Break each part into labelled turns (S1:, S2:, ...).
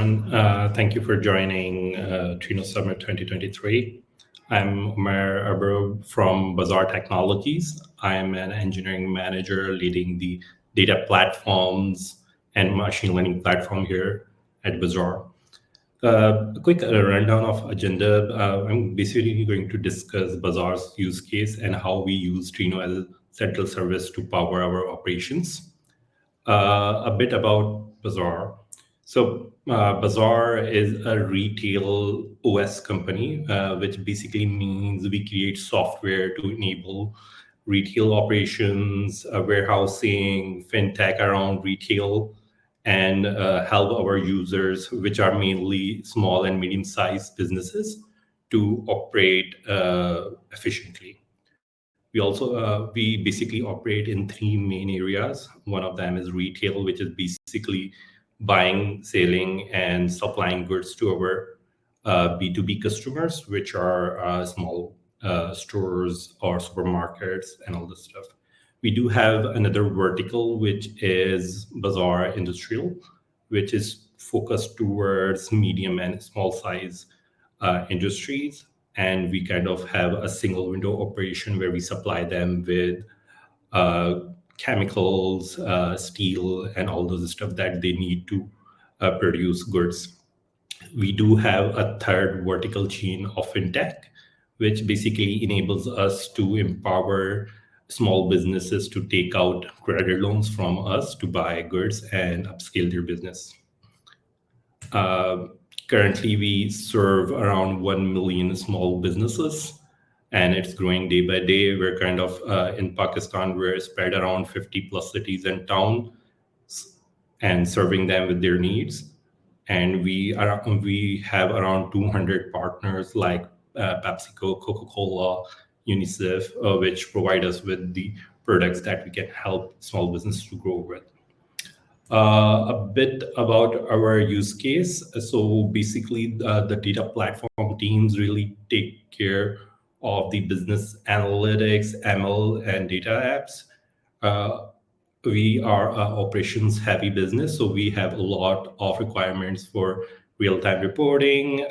S1: everyone. Thank you for joining Trino Summit 2023. I'm Abro from Bazaar Technologies. I'm an engineering manager leading the data platforms and machine learning platform here at Bazaar. A quick rundown of agenda. I'm basically going to discuss Bazaar's use case and how we use Trino as a central service to power our operations. A bit about Bazaar. So Bazaar is a retail OS company, which basically means we create software to enable retail operations, warehousing, fintech around retail, and help our users, which are mainly small and medium-sized businesses, to operate efficiently. We basically operate in three main areas. One of them is retail, which is basically buying, selling, and supplying goods to our B2B customers, which are small stores or supermarkets and all this stuff. We do have another vertical, which is Bazaar Industrial, which is focused towards medium and small size industries. And we kind of have a single window operation where we supply them with chemicals, steel, and all those stuff that they need to produce goods. We do have a third vertical chain of fintech, which basically enables us to empower small businesses to take out credit loans from us to buy goods and upscale their business. Currently, we serve around 1 million small businesses, and it's growing day by day. We're kind of in Pakistan, we're spread around 50 plus cities and towns and serving them with their needs. And we have around 200 partners like PepsiCo, Coca-Cola, UNICEF, which provide us with the products that we can help small businesses to grow with. A bit about our use case. So basically, the data platform teams really take care of the business analytics, ML, and data apps. We are an operations heavy business, so we have a lot of requirements for real-time reporting,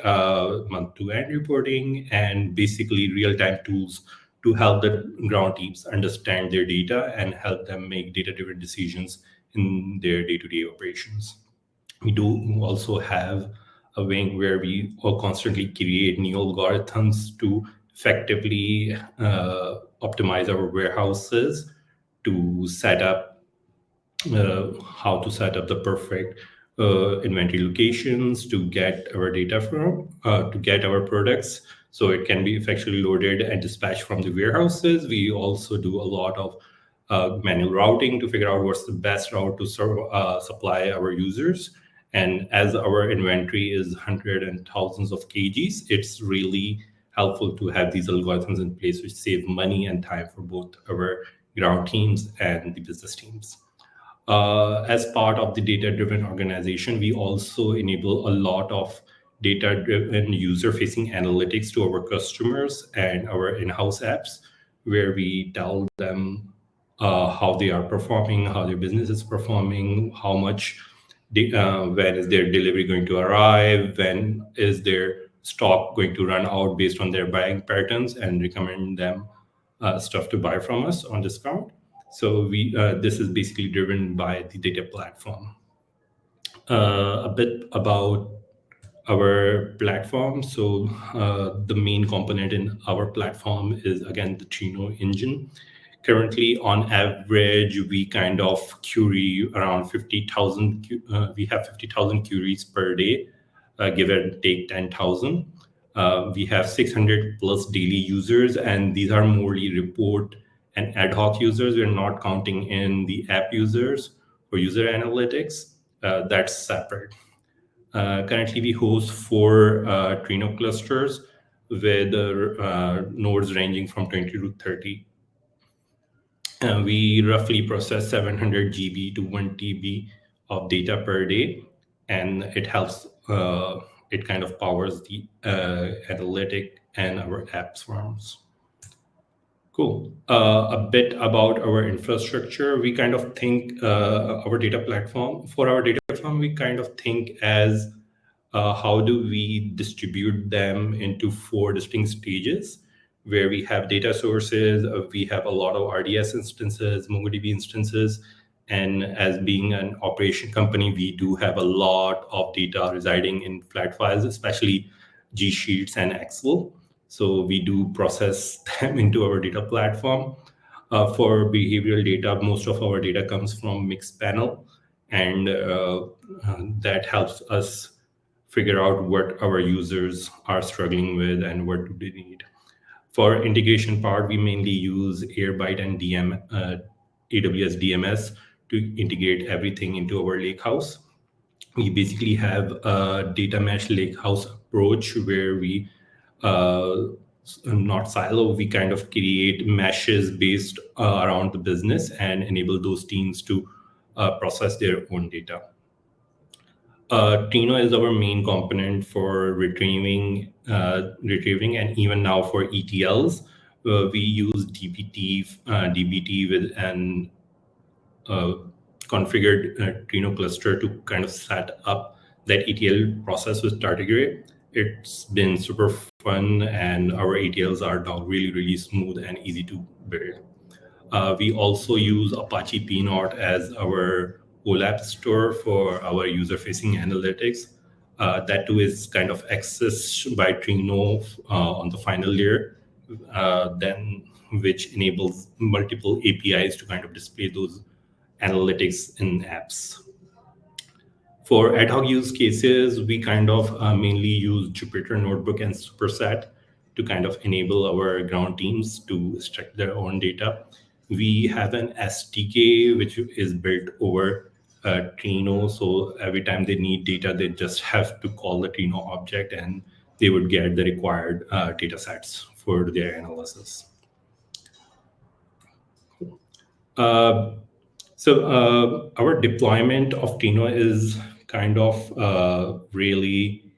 S1: month-to-end reporting, and basically real-time tools to help the ground teams understand their data and help them make data-driven decisions in their day-to-day operations. We do also have a wing where we all constantly create new algorithms to effectively optimize our warehouses to set up how to set up the perfect inventory locations to get our data from, to get our products so it can be effectively loaded and dispatched from the warehouses. We also do a lot of manual routing to figure out what's the best route to supply our users. And as our inventory is hundreds and thousands of kgs, it's really helpful to have these algorithms in place which save money and time for both our ground teams and the business teams. As part of the data-driven organization, we also enable a lot of data-driven user-facing analytics to our customers and our in-house apps, where we tell them how they are performing, how their business is performing, how much, when is their delivery going to arrive, when is their stock going to run out based on their buying patterns, and recommend them stuff to buy from us on discount. So this is basically driven by the data platform. A bit about our platform. So the main component in our platform is, again, the Trino engine. Currently, on average, we kind of query around 50,000. We have 50,000 queries per day, give or take 10,000. We have 600 plus daily users, and these are morely report and ad hoc users. We're not counting in the app users or user analytics. That's separate. Currently, we host 4 Trino clusters with nodes ranging from 20 to 30. We roughly process 700 GB to 1 TB of data per day, and it helps, it kind of powers the analytic and our apps forms. Cool. A bit about our infrastructure. We kind of think our data platform, we kind of think as how do we distribute them into 4 distinct stages where we have data sources, we have a lot of RDS instances, MongoDB instances, and as being an operation company, we do have a lot of data residing in flat files, especially G Sheets and Excel. So we do process them into our data platform. For behavioral data, most of our data comes from Mixpanel, and that helps us figure out what our users are struggling with and what do they need. For integration part, we mainly use Airbyte and AWS DMS to integrate everything into our lakehouse. We basically have a data mesh lakehouse approach where we not silo, we kind of create meshes based around the business and enable those teams to process their own data. Trino is our main component for retrieving, and even now for ETLs, we use DBT with an configured Trino cluster to kind of set up that ETL process with tardigrade. It's been super fun, and our ETLs are now really, really smooth and easy to build. We also use Apache Pnot as our OLAP store for our user-facing analytics. That too is kind of accessed by Trino on the final layer, then which enables multiple APIs to kind of display those analytics in apps. For ad hoc use cases, we kind of mainly use Jupyter Notebook and Superset to kind of enable our ground teams to extract their own data. We have an SDK which is built over Trino, so every time they need data, they just have to call the Trino object and they would get the required data sets for their analysis. Our deployment of Trino is kind of really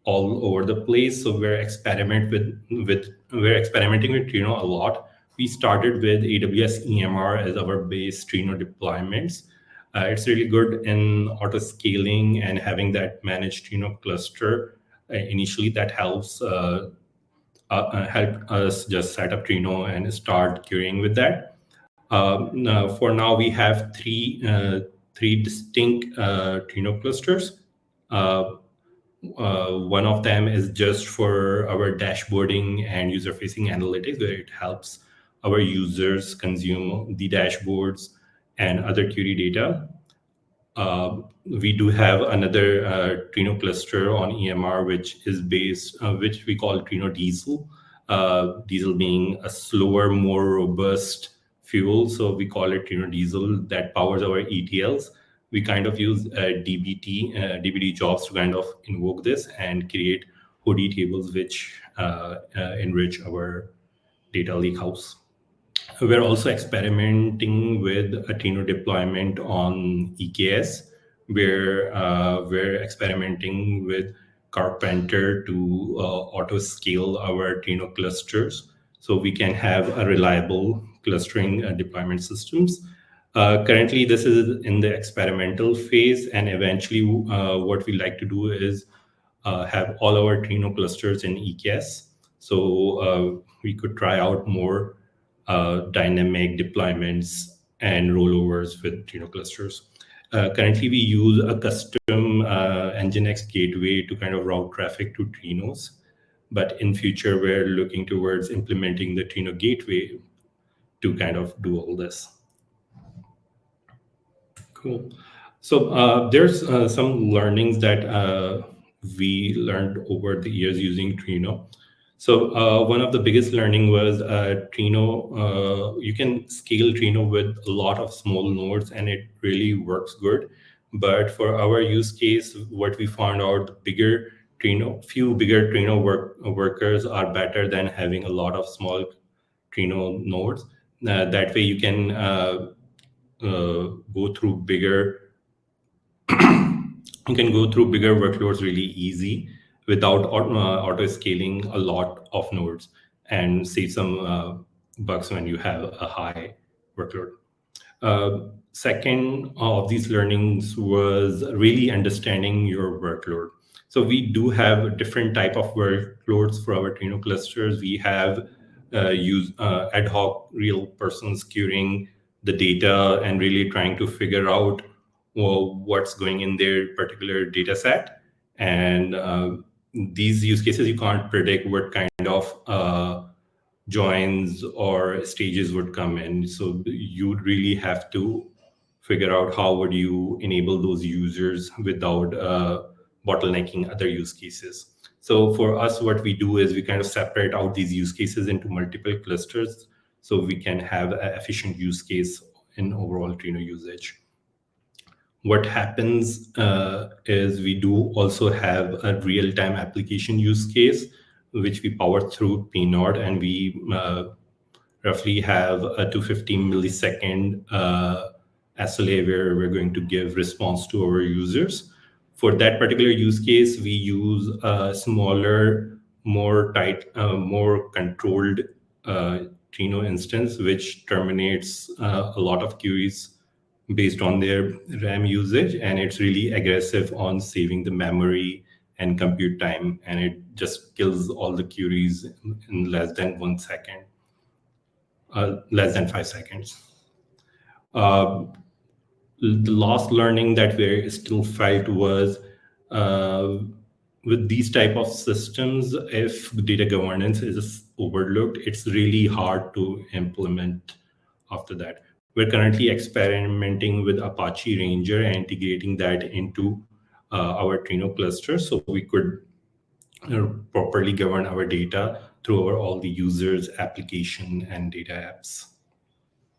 S1: all over the place. So we're experimenting with Trino a lot. We started with AWS EMR as our base Trino deployments. It's really good in auto scaling and having that managed Trino cluster. Initially, that helps help us just set up Trino and start querying with that. For now, we have three distinct Trino clusters. One of them is just for our dashboarding and user-facing analytics, where it helps our users consume the dashboards and other query data. We do have another Trino cluster on EMR, which is based, which we call Trino Diesel. Diesel being a slower, more robust fuel, so we call it Trino Diesel, that powers our ETLs. We kind of use DBT jobs to kind of invoke this and create OD tables which enrich our data lakehouse. We're also experimenting with a Trino deployment on EKS, where we're experimenting with Carpenter to auto scale our Trino clusters so we can have a reliable clustering deployment systems. Currently, this is in the experimental phase, and eventually what we like to do is have all our Trino clusters in EKS. So we could try out more dynamic deployments and rollovers with Trino clusters. Currently, we use a custom Nginx gateway to kind of route traffic to Trinos. But in future, we're looking towards implementing the Trino gateway to kind of do all this. Cool. So there's some learnings that we learned over the years using Trino. So one of the biggest learning was Trino. You can scale Trino with a lot of small nodes, and it really works good. But for our use case, what we found out, few bigger Trino workers are better than having a lot of small Trino nodes. That way, you can go through bigger. You can go through bigger workloads really easy without auto scaling a lot of nodes and save some bucks when you have a high workload. Second of these learnings was really understanding your workload. So we do have a different type of workloads for our Trino clusters. We have use ad hoc real persons querying the data and really trying to figure out, well, what's going in their particular data set. And these use cases, you can't predict what kind of joins or stages would come in. So you'd really have to figure out how would you enable those users without bottlenecking other use cases. So for us, what we do is we kind of separate out these use cases into multiple clusters so we can have an efficient use case in overall Trino usage. What happens is we do also have a real-time application use case, which we power through PNOD, and we roughly have a 250 millisecond SLA where we're going to give response to our users. For that particular use case, we use a smaller, more tight, more controlled Trino instance, which terminates a lot of queries based on their RAM usage, and it's really aggressive on saving the memory and compute time, and it just kills all the queries in less than 1 second, less than 5 seconds. The last learning that we still felt was with these type of systems, if data governance is overlooked, it's really hard to implement after that. We're currently experimenting with Apache Ranger and integrating that into our Trino cluster so we could properly govern our data through all the users, application, and data apps.